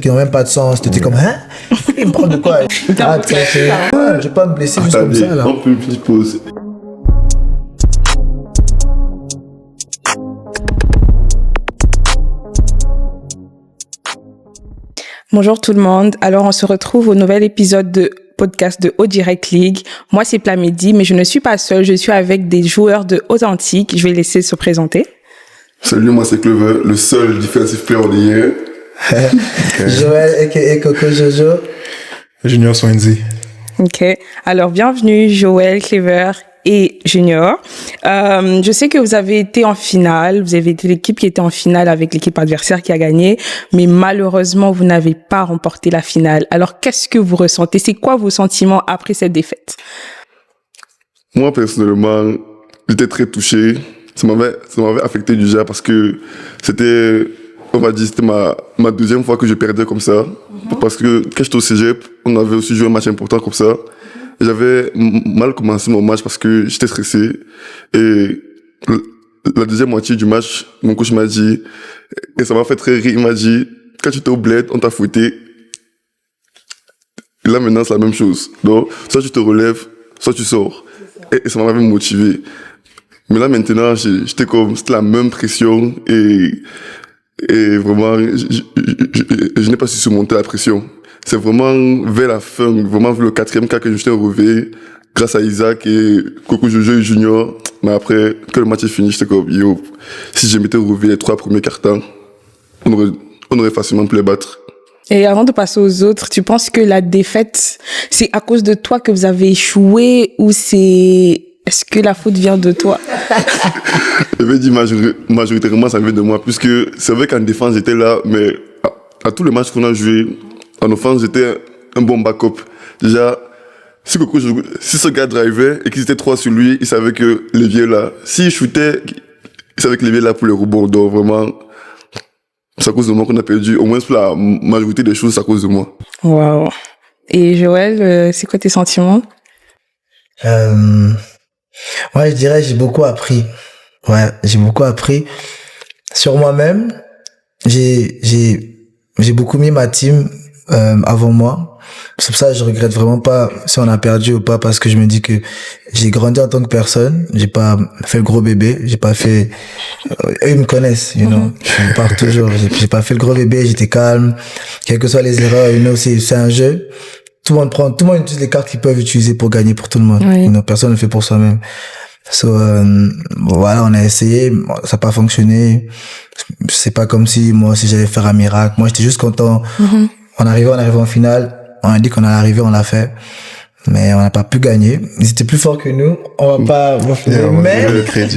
qui n'ont même pas de sens. Tu étais comme, hein? Il me parle de quoi? Je vais pas me blesser juste comme ça, là. On peut une petite pause. Bonjour tout le monde. Alors, on se retrouve au nouvel épisode de podcast de Haut Direct League. Moi, c'est Plamedy, mais je ne suis pas seule. Je suis avec des joueurs de Authentique. Je vais laisser se présenter. Salut, moi c'est Clover, le seul defensive player of the year. Joël, a.k.a. Coco Jojo. Junior Swansea. Ok. Alors, bienvenue Joël, Clever et Junior. Je sais que vous avez été en finale. Vous avez été l'équipe qui était en finale avec l'équipe adversaire qui a gagné. Mais malheureusement, vous n'avez pas remporté la finale. Alors, qu'est-ce que vous ressentez? C'est quoi vos sentiments après cette défaite? Moi, personnellement, j'étais très touché. Ça m'avait affecté déjà parce que c'était, on va dire, c'était ma deuxième fois que je perdais comme ça. Parce que quand j'étais au cégep, on avait aussi joué un match important comme ça. Et j'avais mal commencé mon match parce que j'étais stressé. Et la deuxième moitié du match, mon coach m'a dit, et ça m'a fait très rire, il m'a dit, quand tu étais au bled, on t'a fouetté. Et là maintenant, c'est la même chose. Donc, soit tu te relèves, soit tu sors. Et ça m'avait motivé. Mais là, maintenant, j'étais comme, c'était la même pression et vraiment, je n'ai pas su surmonter la pression. C'est vraiment vers la fin, vraiment vers le 4e quart que je t'ai relevé, grâce à Isaac et Coco Jojo et Junior. Mais après, quand le match est fini, j'étais comme, yo, si je m'étais relevé les 3 premiers quarts-temps, on aurait facilement pu les battre. Et avant de passer aux autres, tu penses que la défaite, c'est à cause de toi que vous avez échoué ou est-ce que la faute vient de toi? Je vais dire majoritairement ça vient de moi, puisque c'est vrai qu'en défense j'étais là, mais à tous les matchs qu'on a joués, en offense j'étais un bon backup. Déjà, si ce gars drivait et qu'ils étaient 3 sur lui, il savait que Lévier là, s'il shootait, il savait que Lévier là pour les rebonds. Donc vraiment, c'est à cause de moi qu'on a perdu. Au moins pour la majorité des choses, c'est à cause de moi. Waouh. Et Joël, c'est quoi tes sentiments? Moi, je dirais, j'ai beaucoup appris. Ouais, j'ai beaucoup appris sur moi-même. J'ai beaucoup mis ma team avant moi. C'est pour ça que je regrette vraiment pas si on a perdu ou pas, parce que je me dis que j'ai grandi en tant que personne. J'ai pas fait le gros bébé. J'ai pas fait. Eux ils me connaissent, you know. Je parle toujours. J'ai pas fait le gros bébé. J'étais calme. Quelles que soient les erreurs, you know, c'est un jeu. Tout le monde utilise les cartes qu'ils peuvent utiliser pour gagner pour tout le monde. Oui. You know, personne ne le fait pour soi-même. Voilà, on a essayé, ça n'a pas fonctionné. C'est pas comme si moi aussi j'allais faire un miracle. Moi, j'étais juste content. On arrivait en finale. On a dit qu'on allait arriver, on l'a fait. Mais on n'a pas pu gagner. Ils étaient plus forts que nous. On va pas, mais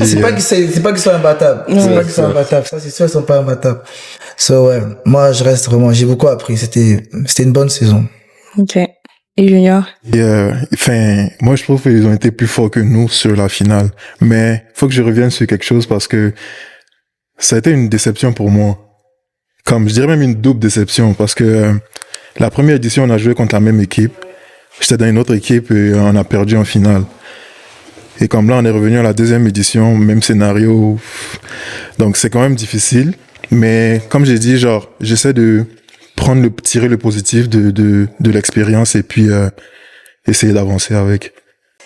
c'est pas qu'ils sont imbattables. C'est pas qu'ils sont imbattables. Ça, c'est sûr, ils sont pas imbattables. Ouais. Moi, je reste vraiment, j'ai beaucoup appris. C'était une bonne saison. Ok. Et Junior? Moi, je trouve qu'ils ont été plus forts que nous sur la finale. Mais faut que je revienne sur quelque chose parce que ça a été une déception pour moi. Comme, je dirais même une double déception parce que la première édition, on a joué contre la même équipe. J'étais dans une autre équipe et on a perdu en finale. Et comme là, on est revenu à la deuxième édition, même scénario. Donc, c'est quand même difficile. Mais comme j'ai dit, j'essaie de tirer le positif de l'expérience et puis essayer d'avancer avec.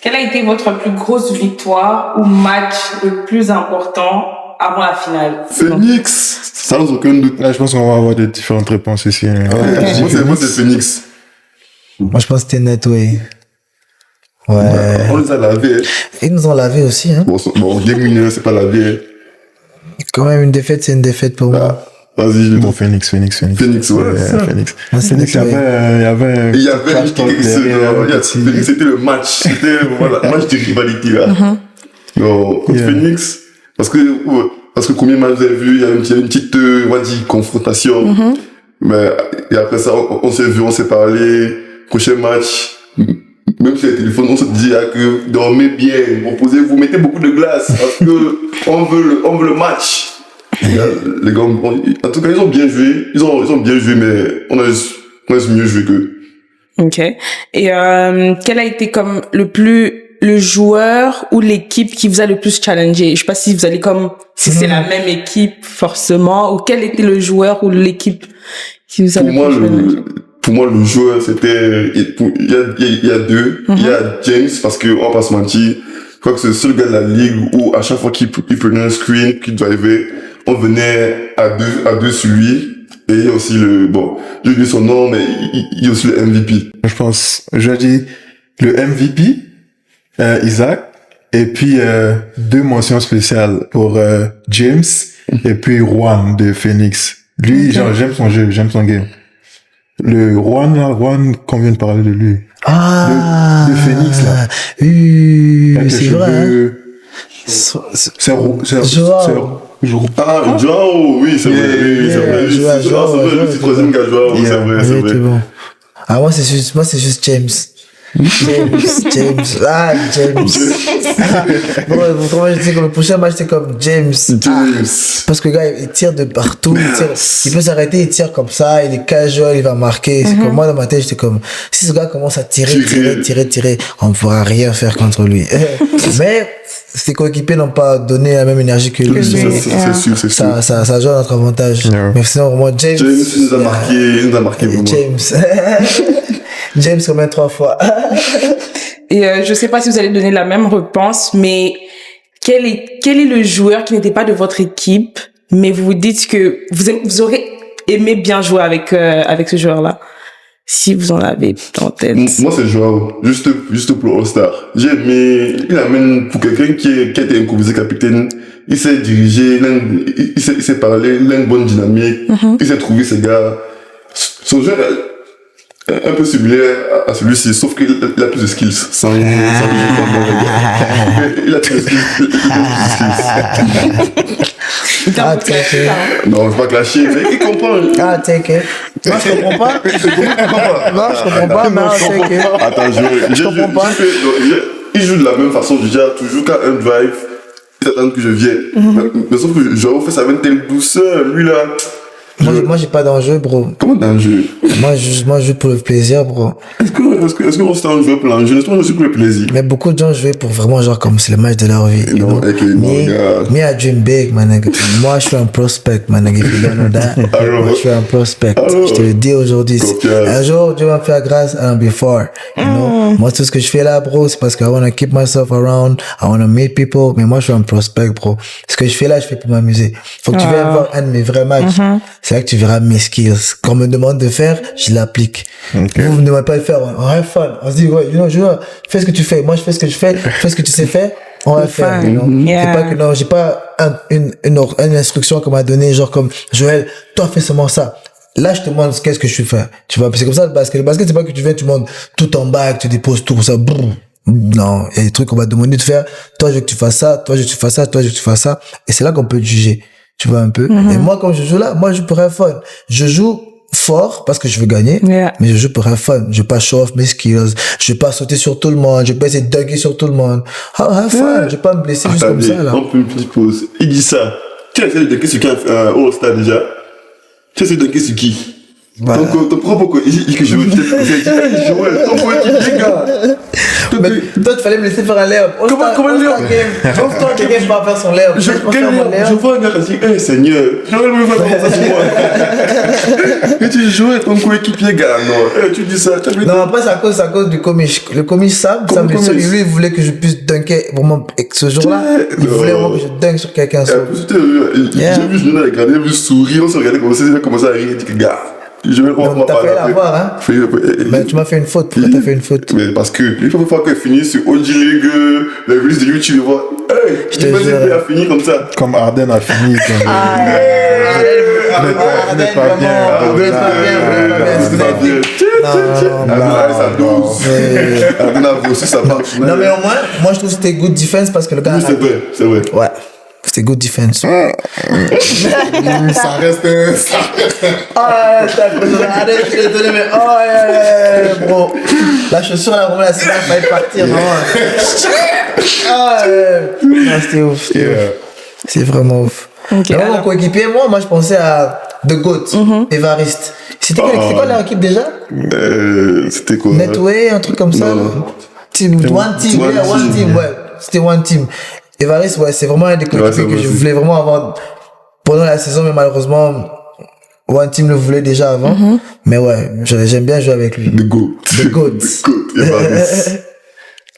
Quelle a été votre plus grosse victoire ou match le plus important avant la finale? Phoenix, sans aucun doute. Là, je pense qu'on va avoir des différentes réponses ici. Moi, c'est Phoenix. Moi, je pense que c'était Netway. Ouais. On les a lavés. Ils nous ont lavé aussi, hein. Bon, game winner, c'est pas lavé. Quand même, une défaite, c'est une défaite pour moi. Vas-y, je Bon, Phoenix, ouais. Phoenix, Phoenix. Ah, c'est Phoenix, il y avait il y avait c'était le match. C'était voilà, match de rivalité là. Donc, contre Phoenix, parce que premier match, vous avez vu, il y a une petite, on va dire, confrontation. Mais, et après ça, on s'est vu, on s'est parlé. Prochain match, même sur les téléphones, on se dit que dormez bien, reposez-vous, mettez beaucoup de glace, parce que on veut le match. Les gars, en tout cas, ils ont bien joué. Ils ont bien joué, mais on a juste mieux joué qu'eux. Ok. Et quel a été comme le joueur ou l'équipe qui vous a le plus challengé? Je sais pas si vous allez si c'est la même équipe forcément, ou quel était le joueur ou l'équipe Si vous savez pour moi, le joueur, c'était, il y a deux. Il y a James, parce que, on va pas se mentir, je crois que c'est le seul gars de la ligue où, à chaque fois qu'il prenait un screen, qu'il drivait, on venait à deux sur lui. Et il y a aussi j'ai oublié son nom, mais il y a aussi le MVP. Je pense, je dis le MVP, Isaac, et puis 2 mentions spéciales pour James et puis Juan de Phoenix. Lui, genre, j'aime son jeu, j'aime son game. Le Juan, qu'on vient de parler de lui. Ah! De Phoenix, là. C'est vrai. Joao, oui, c'est vrai. C'est le troisième gars, Joao, c'est vrai. Bon. Ah, moi, c'est juste James. James. Ah, James. Bon, comment je dis que le prochain match, c'est comme James. Parce que le gars, il tire de partout. Il peut s'arrêter, il tire comme ça. Il est casual, il va marquer. C'est comme moi, dans ma tête, j'étais comme, si ce gars commence à tirer, on ne pourra rien faire contre lui. Mais, ses coéquipiers n'ont pas donné la même énergie que lui. C'est sûr. Ça joue à notre avantage. Yeah. Mais sinon, vraiment, James nous a marqué vraiment. James combien 3 fois. Et je sais pas si vous allez donner la même réponse, mais quel est le joueur qui n'était pas de votre équipe, mais vous vous dites que vous aurez aimé bien jouer avec ce joueur-là, si vous en avez en tête? Moi, c'est Joao, juste pour le All-Star. J'ai aimé, il amène pour quelqu'un qui a été improvisé capitaine, il sait diriger, il sait parler, il a une bonne dynamique, il sait trouver ses gars. Son jeu un peu similaire à celui-ci, sauf qu'il a plus de skills. Sans il a plus de skills. Non, c'est pas clasher, mais il comprend. Ah, take it. Non, je comprends pas. Non, je comprends pas, mais take it. Attends, je comprends pas. Il joue de la même façon, déjà, toujours quand un drive, il attend que je vienne. Mais sauf que Joao fait ça avec une telle douceur, lui là. Moi, j'ai pas d'enjeu, bro. Comment d'enjeu? Moi, je joue pour le plaisir, bro. Est-ce que on s'est joué pour l'enjeu? Est-ce qu'on joue pour le plaisir? Mais beaucoup de gens jouaient pour vraiment, genre, comme c'est le match de leur vie. Non, me, I dream big, man. Moi, je suis un prospect, man. If you don't know that. Moi, je suis un prospect. Je te le dis aujourd'hui. Un jour, Dieu va me faire grâce, I'll be far. You know? Moi, tout ce que je fais là, bro, c'est parce que I want to keep myself around. I want to meet people. Mais moi, je suis un prospect, bro. Ce que je fais là, je fais pour m'amuser. Faut que tu viennes voir un de mes vrais matchs. C'est là que tu verras mes skills. Quand on me demande de faire, je l'applique. Okay. Vous me demandez pas de faire, on have fun. On se dit, ouais, je fais ce que tu fais. Moi, je fais ce que je fais. Fais ce que tu sais faire. On va faire. You know? C'est pas que non, j'ai pas une instruction qu'on m'a donnée, genre comme, Joël, toi, fais seulement ça. Là, je te demande qu'est-ce que je suis faire. Tu vois, c'est comme ça le basket. Le basket, c'est pas que tu viens, tu montes tout en bas, que tu déposes tout, ça, brrr. Non, il y a des trucs qu'on va te demander de faire. Toi, je veux que tu fasses ça. Toi, je veux que tu fasses ça. Toi, je veux que tu fasses ça. Et c'est là qu'on peut te juger. Tu vois un peu. Et moi, quand je joue là, moi, je joue pour un fun. Je joue fort parce que je veux gagner, mais je joue pour un fun. Je veux pas show off mes skills. Je veux pas sauter sur tout le monde. Je veux pas essayer de dunker sur tout le monde. Have fun. Je veux pas me blesser juste comme ça, là. On peut une petite pause. Il dit ça. Tu as essayé de dunker sur qui au stade déjà? Tu as essayé de dunker sur qui? Voilà. Ton propre que je veux Joël, ton coéquipier, gars. Mais toi, tu fallait me laisser faire un layup. Comment le layup? Toi, quelqu'un va faire son layup. Je vois un gars qui dit, hey Seigneur, Joël me fait comme ça sur moi. Et tu joues ton coéquipier, gars. Non, tu dis ça. Non, après, c'est à cause du comiche. Le comiche Sam, lui, il voulait que je puisse dunker vraiment. Et ce jour-là, il voulait vraiment que je dunk sur quelqu'un. J'ai vu Julien regarder, j'ai vu sourire, on s'est regardé comme ça, il a commencé à rire, il dit, gars. T'as fait l'avoir, hein? Mais tu m'as fait une faute. Pourquoi t'as fait une faute? Mais parce que, il faut qu'elle finisse sur OG League, la release de YouTube, et voir, hey, je te fais a fini comme ça. Comme Arden a fini. Arden pas bien. Arden a reçu sa marche. Non, mais au moins, moi, je trouve que c'était good defense parce que le gars. C'est vrai. Ouais. C'était good defense. Ça reste. Arrête, je l'ai donné, mais bro. La chaussure, là, vraiment, la semaine, il fallait partir, non? Non, c'était ouf. C'est vraiment ouf. Okay, mon coéquipier, moi, je pensais à The Goat, Évariste. C'était quoi leur équipe déjà? C'était quoi? Netway, un truc comme ça? One Team, ouais. C'était One Team. Évariste, ouais, c'est vraiment un des coéquipiers que je voulais vraiment avoir pendant la saison, mais malheureusement, One Team le voulait déjà avant. Mais ouais, j'aime bien jouer avec lui. The GOAT. The GOAT. The GOAT. Et Fabrice.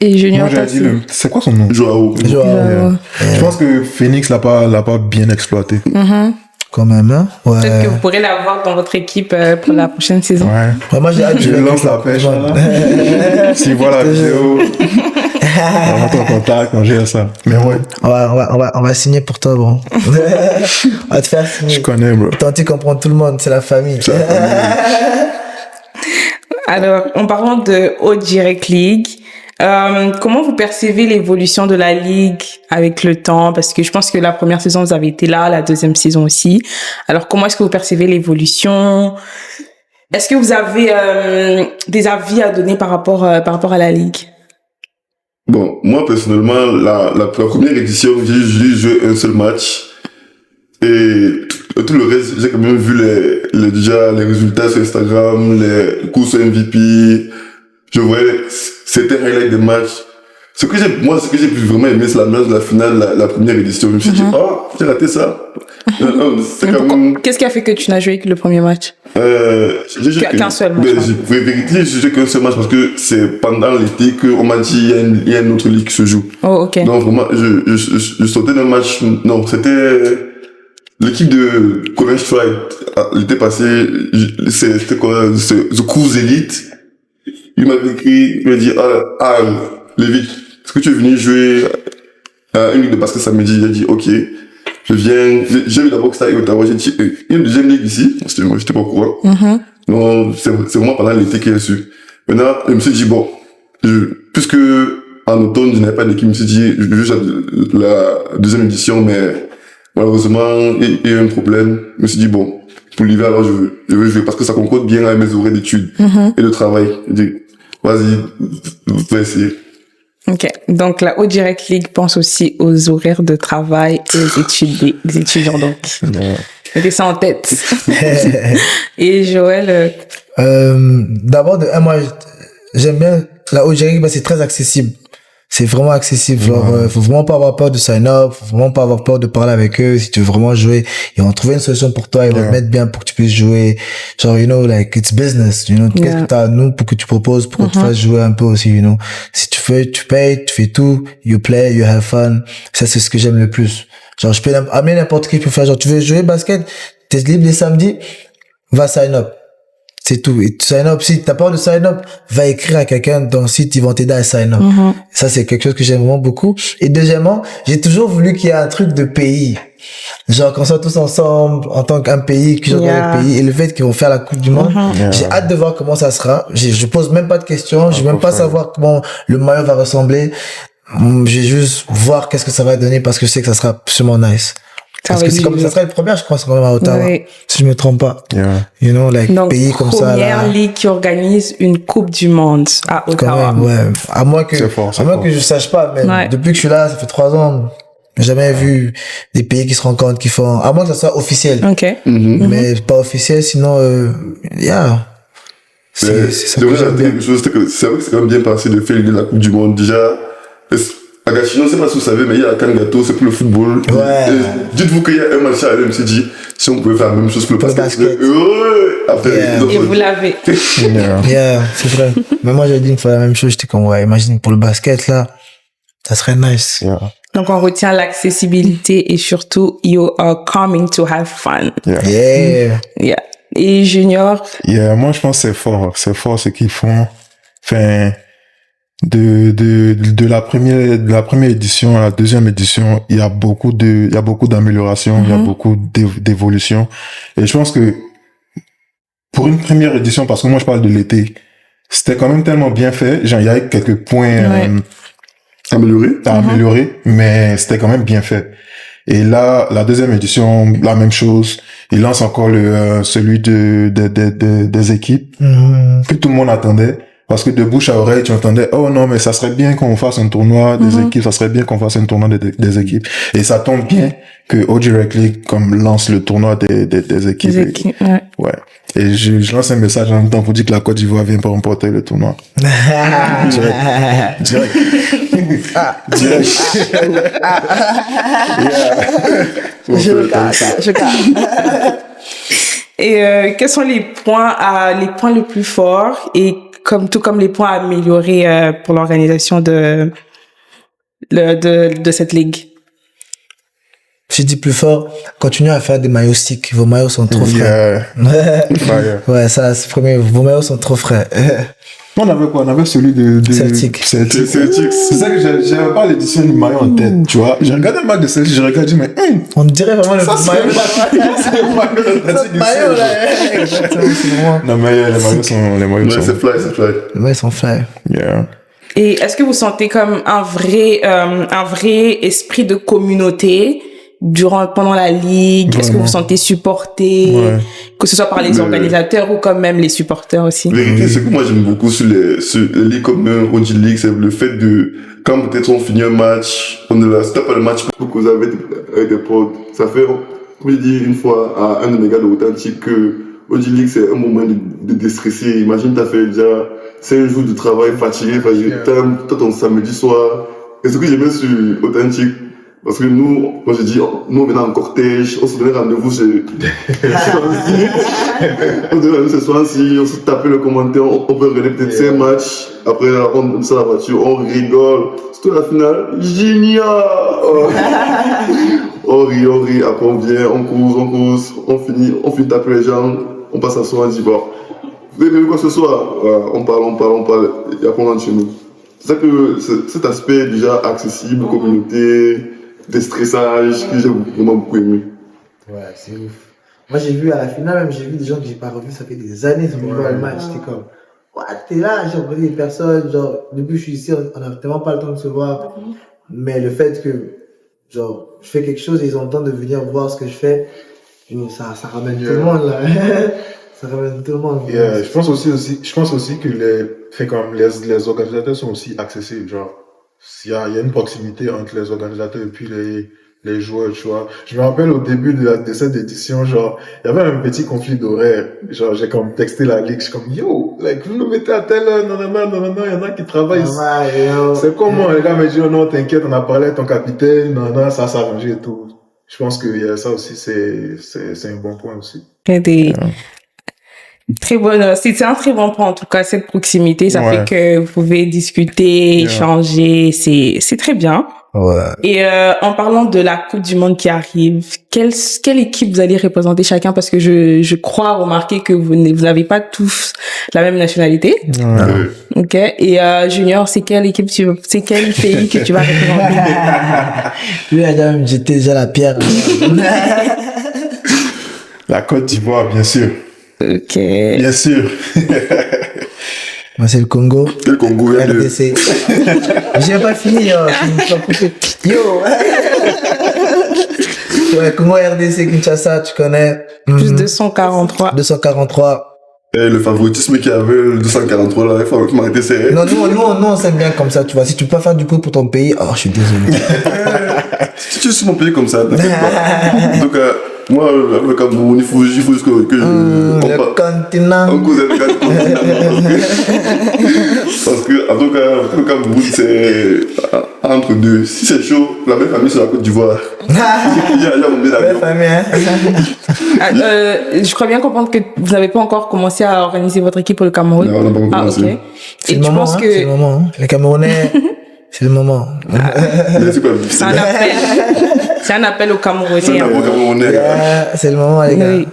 Et Junior, Moi, j'avais dit c'est quoi son nom? Joao. Je pense que Phoenix l'a pas bien exploité. Quand même, hein. Ouais. Peut-être que vous pourrez l'avoir dans votre équipe pour la prochaine saison. Ouais. Ouais, moi, j'ai hâte de Je jouer avec lance lui. la pêche, là. S'il voit la vidéo, on rentre en contact, on gère ça. Mais ouais, On va signer pour toi, bon. On va te faire signer. je connais, bro. Tant tu comprends tout le monde, c'est la famille. Alors, en parlant de Haute Direct League, comment vous percevez l'évolution de la ligue avec le temps? Parce que je pense que la première saison, vous avez été là, la deuxième saison aussi. Alors, comment est-ce que vous percevez l'évolution? Est-ce que vous avez des avis à donner par rapport à la ligue? Bon, moi, personnellement, la première édition, j'ai joué un seul match. Et tout le reste, j'ai quand même vu déjà les résultats sur Instagram, les courses MVP. Je voyais, c'était highlight des matchs. Ce que j'ai pu vraiment aimer, c'est l'ambiance de la finale, la première édition. Je me suis dit, oh, j'ai raté ça. C'est quand même... Qu'est-ce qui a fait que tu n'as joué que le premier match? J'ai joué qu'un seul match. Vérité, j'ai joué qu'un seul match parce que c'est pendant l'été qu'on m'a dit, il y a une autre ligue qui se joue. Oh, ok. Donc, vraiment, je sautais d'un match, non, c'était l'équipe de College Strike, l'été passé, c'était quoi, The Cruise Elite. Il m'avait écrit, il m'a dit, Lévi, est-ce que tu es venu jouer à une ligue de basket samedi? Il a dit, ok. Je viens, j'ai vu d'abord que c'était à Ottawa, j'ai dit, il y a une deuxième ligue ici. J'étais pas au courant. Non, c'est vraiment pendant l'été qu'il a su. Maintenant, je me suis dit, bon, puisque en automne, je n'avais pas d'équipe, je me suis dit, je veux juste la deuxième édition, mais malheureusement, il y a eu un problème. Je me suis dit, bon, pour l'hiver, alors je veux jouer parce que ça concorde bien avec mes horaires d'études et de travail. Je dis, vas-y, va essayer. Ok. Donc, la Haute Direct League pense aussi aux horaires de travail et aux études des étudiants, donc. Mettez ça en tête. Et Joël, D'abord, moi, j'aime bien la Haute Direct, c'est très accessible. C'est vraiment accessible. Genre, faut vraiment pas avoir peur de sign up, faut vraiment pas avoir peur de parler avec eux. Si tu veux vraiment jouer, ils vont trouver une solution pour toi, ils vont te mettre bien pour que tu puisses jouer. Genre, you know, like, it's business, you know. Qu'est-ce que t'as, nous, pour que tu proposes, pour qu'on te fasse jouer un peu aussi, you know. Si tu fais, tu payes, tu fais tout, you play, you have fun. Ça, c'est ce que j'aime le plus. Genre, je peux amener n'importe qui pour faire, genre, tu veux jouer basket, t'es libre les samedis, va sign up. C'est tout. Et tu sign up. Si t'as peur de sign up, va écrire à quelqu'un dans le site, ils vont t'aider à sign up. Ça, c'est quelque chose que j'aime vraiment beaucoup. Et deuxièmement, j'ai toujours voulu qu'il y ait un truc de pays. Genre, qu'on soit tous ensemble, en tant qu'un pays, qui joue dans un pays. Et le fait qu'ils vont faire la Coupe du Monde, j'ai hâte de voir comment ça sera. Je pose même pas de questions. Je veux même pas savoir comment le maillot va ressembler. Je vais juste voir qu'est-ce que ça va donner parce que je sais que ça sera absolument nice. Parce que c'est comme ça sera une première, je crois, c'est quand même à Ottawa. Oui. Si je me trompe pas. You know, like, donc, pays comme ça, là. Première ligue qui organise une Coupe du Monde à Ottawa. Quand même, ouais. À moins que je sache pas, mais depuis que je suis là, ça fait 3 ans, j'ai jamais vu des pays qui se rencontrent, qui font, à moins que ça soit officiel. Ok. Mais pas officiel, sinon, c'est ça que j'aime bien. C'est vrai que c'est quand même bien passé de faire la Coupe du Monde. Déjà, à Gatineau, je sais pas si vous savez, mais il y a la Cannes Gâteau, c'est pour le football. Ouais. Dites-vous qu'il y a un match à aller, je me suis dit, si on pouvait faire la même chose pour le basket. Et vous l'avez. C'est vrai. Mais moi, j'ai dit une fois la même chose, j'étais comme, ouais, imagine pour le basket, là, ça serait nice. Donc, on retient l'accessibilité et surtout, you are coming to have fun. Et Junior? Moi, je pense que c'est fort ce qu'ils font. Enfin, de la première édition à la deuxième édition, il y a beaucoup d'améliorations, il y a beaucoup d'évolutions. Et je pense que pour une première édition, parce que moi je parle de l'été, c'était quand même tellement bien fait. Genre, il y avait quelques points améliorés, mais c'était quand même bien fait. Et là, la deuxième édition, la même chose. Il lance encore celui des équipes que tout le monde attendait. Parce que de bouche à oreille, tu entendais, oh non, mais ça serait bien qu'on fasse un tournoi des équipes, ça serait bien qu'on fasse un tournoi des équipes. Et ça tombe bien que Haute Direct League, comme, lance le tournoi des équipes. Ouais. Et je lance un message en même temps pour dire que la Côte d'Ivoire vient pas remporter le tournoi. Direct. Je regarde. Et quels sont les points les plus forts et tout comme les points à améliorer pour l'organisation de cette ligue? Je dis plus fort, continuez à faire des maillots sticks. Vos maillots sont trop frais. Ouais, ça, c'est premier. Vos maillots sont trop frais. On avait quoi? On avait celui de Celtic. C'est ça que j'avais pas l'édition du maillot en tête, tu vois. J'ai regardé le match de Celtic, j'ai regardé, mais on dirait vraiment le maillot. C'est le maillot là. Exactement, c'est vraiment. Non, mais les maillots sont. C'est fly. Les maillots sont fly. Yeah. Et est-ce que vous sentez comme un vrai esprit de communauté pendant la ligue? Est-ce que vous vous sentez supporté, que ce soit par les organisateurs ou comme même les supporters aussi? La vérité, c'est que moi j'aime beaucoup sur les ligues comme Rugby League, c'est le fait de, quand peut-être on finit un match, on est là, c'est pas le match pour causer avec des potes. Ça fait, comme je dis une fois à un de mes gars de Authentique que Rugby League c'est un moment de déstresser. Imagine t'as fait déjà 5 jours de travail fatigué, t'aimes ton samedi soir. Et ce que j'aimais sur Authentique, parce que nous, moi j'ai dit, nous on venait en cortège, on se donnait rendez-vous chez ce soir-ci, on se tapait le commentaire, on peut regarder peut-être 5 matchs, après on sort la voiture, on rigole, c'était la finale, génial! On rit, après on vient, on cause, on finit de taper les gens, on passe à soir, on dit bon, vous avez vu quoi ce soir? On parle, et après on rentre chez nous. C'est ça que cet aspect déjà accessible, communauté, déstressage, que j'ai vraiment beaucoup aimé. Ouais, c'est ouf. Moi, j'ai vu à la finale, même, j'ai vu des gens que j'ai pas revus, ça fait des années, sans voir le match. J'étais comme, what, t'es là, j'ai rencontré des personnes, genre, depuis que je suis ici, on a tellement pas le temps de se voir. Mais le fait que, genre, je fais quelque chose et ils ont le temps de venir voir ce que je fais, ça ramène tout le monde, là. Ça ramène tout le monde. Yeah, je pense aussi que les organisateurs sont aussi accessibles, genre. Il y a une proximité entre les organisateurs et puis les joueurs, tu vois. Je me rappelle au début de cette édition, genre, il y avait un petit conflit d'horaire. Genre, j'ai comme texté la ligue, je suis comme, yo, like, vous nous mettez à telle heure, non, il y en a qui travaillent. C'est comment, les gars me disent, oh non, t'inquiète, on a parlé à ton capitaine, non, ça s'est arrangé et tout. Je pense que ça aussi, c'est un bon point aussi. Très bonne, c'est un très bon point en tout cas, cette proximité, ça fait que vous pouvez discuter, échanger, c'est très bien. Ouais. Et en parlant de la Coupe du Monde qui arrive, quelle équipe vous allez représenter chacun, parce que je crois remarquer que vous n'avez pas tous la même nationalité. Ok. Et Junior, c'est quelle pays que tu vas représenter? Lui a déjà jeté déjà la pierre. La Côte d'Ivoire, bien sûr. Ok. Bien sûr. Moi, c'est le Congo. Le Congo, RDC. J'ai pas fini, yo. Yo. Ouais, Congo, RDC, Kinshasa, tu connais. Plus 243. 243. Et le favoritisme qu'il y avait, le 243 là, il faut m'arrêter serré. Non, nous, on s'aime bien comme ça, tu vois. Si tu peux pas faire du coup pour ton pays, oh, je suis désolé. Si tu es sur mon pays comme ça, t'inquiète pas. Donc, moi, le Cameroun, il faut juste que le continent. On cause avec le continent. Parce que, en tout cas, le Cameroun, c'est entre deux. Si c'est chaud, la même famille sur la Côte d'Ivoire. Il y a mon bien Belle famille, hein. Je crois bien comprendre que vous n'avez pas encore commencé à organiser votre équipe pour le Cameroun. Non, on n'a pas encore commencé. Ok. C'est le moment, hein, c'est le moment. Les Camerounais, c'est le moment. C'est un appel aux Camerounais. C'est le moment, les gars. Oui.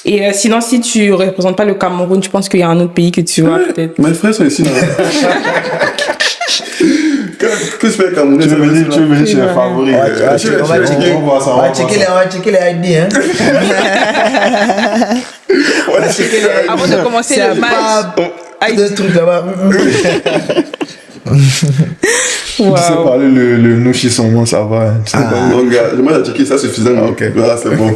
Et sinon, si tu représentes pas le Cameroun, tu penses qu'il y a un autre pays que tu vas peut-être? Mes frères sont ici, là. Que se fait Cameroun? Tu veux venir chez les favoris. On va checker les ID, hein. On va checker les ID. Avant de commencer le match. Deux trucs là-bas. Wow. Tu sais parler le nouchi sans moi, ça va. Donc, moi, j'ai checké ça suffisant. Ok. Voilà, c'est bon.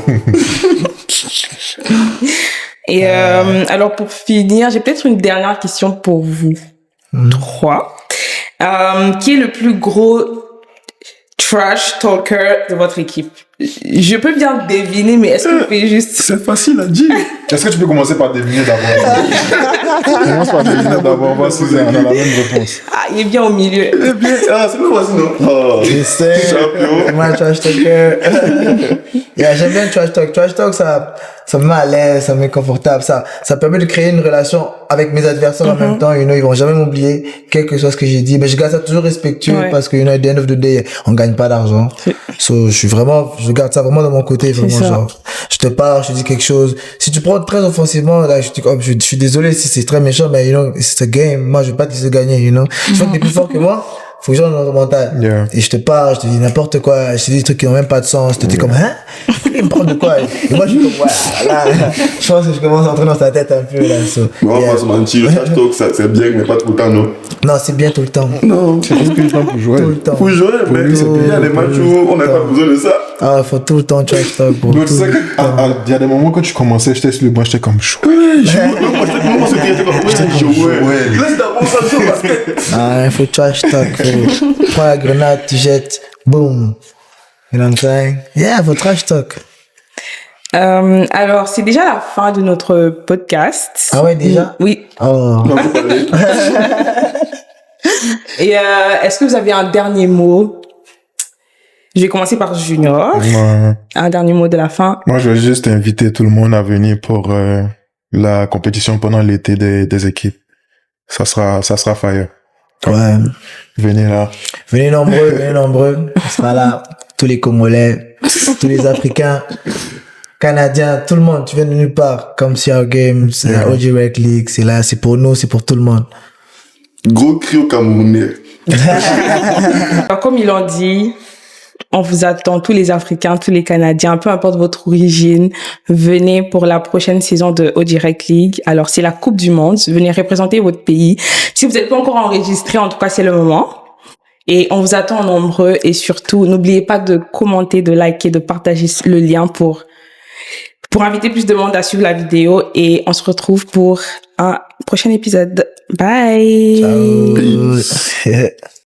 Et alors, pour finir, j'ai peut-être une dernière question pour vous trois. Qui est le plus gros trash talker de votre équipe? Je peux bien deviner, mais est-ce que vous pouvez juste... C'est facile à dire. Est-ce que tu peux commencer par deviner d'abord? Commence par deviner d'abord, voir si on a la même réponse. Ah, il est bien au milieu. Ah, c'est pas facile, non? Oh, Je sais. champion. Moi, trash talker. Yeah, j'aime bien le trash talk. Trash talk, ça me met à l'aise, ça me met confortable. Ça permet de créer une relation avec mes adversaires en même temps. Ils vont jamais m'oublier, quel que soit ce que j'ai dit. Mais je garde ça toujours respectueux parce que, at the end of the day, on gagne pas d'argent. So, je garde ça vraiment de mon côté, vraiment, genre, je te parle, je te dis quelque chose. Si tu prends très offensivement, là, je suis désolé si c'est très méchant, mais, it's a game. Moi, je vais pas te laisser gagner, Je vois que t'es plus fort que moi. Faut que j'aille dans le mental. Yeah. Et je te parle, je te dis n'importe quoi, je te dis des trucs qui n'ont même pas de sens. Tu es comme, hein? Il me parle de quoi? Et moi, je suis comme, voilà. Je pense que je commence à entrer dans sa tête un peu, là. So, On va pas se mentir, le trash talk, c'est bien, mais pas tout le temps, non? non, c'est bien tout le temps. Non. C'est juste que le temps pour jouer. Tout le temps. Faut jouer, mais il y a des matchs où on n'a pas besoin de ça. Ah, faut tout le temps trash talk, bro. Donc, tu sais il y a des moments quand tu commençais, j'étais sur le banc, j'étais comme chaud. Moi, c'était comme, ouais. Laisse d'abord ça sur le basket. Ah, il faut trash talk. Prends la grenade, tu jettes, boum. You know what I'm saying? Yeah, faut trash talk. Alors, c'est déjà la fin de notre podcast. Ah ouais, déjà? Oui. Oh. Et est-ce que vous avez un dernier mot? Je vais commencer par Junior. Un dernier mot de la fin. Moi, je vais juste inviter tout le monde à venir pour la compétition pendant l'été des équipes. Ça sera fire. Ouais. Venez là. Venez nombreux. On sera là. Tous les Congolais, tous les Africains, Canadiens, tout le monde. Tu viens de nulle part. Comme CR Games, c'est la OG Rec League. C'est là, c'est pour nous, c'est pour tout le monde. Gros cri au Camerounais. Alors, comme ils l'ont dit, on vous attend, tous les Africains, tous les Canadiens, peu importe votre origine, venez pour la prochaine saison de OG Rec League. Alors, c'est la Coupe du Monde. Venez représenter votre pays. Si vous n'êtes pas encore enregistré, en tout cas, c'est le moment. Et on vous attend nombreux. Et surtout, n'oubliez pas de commenter, de liker, de partager le lien pour inviter plus de monde à suivre la vidéo. Et on se retrouve pour un prochain épisode. Bye! Ciao.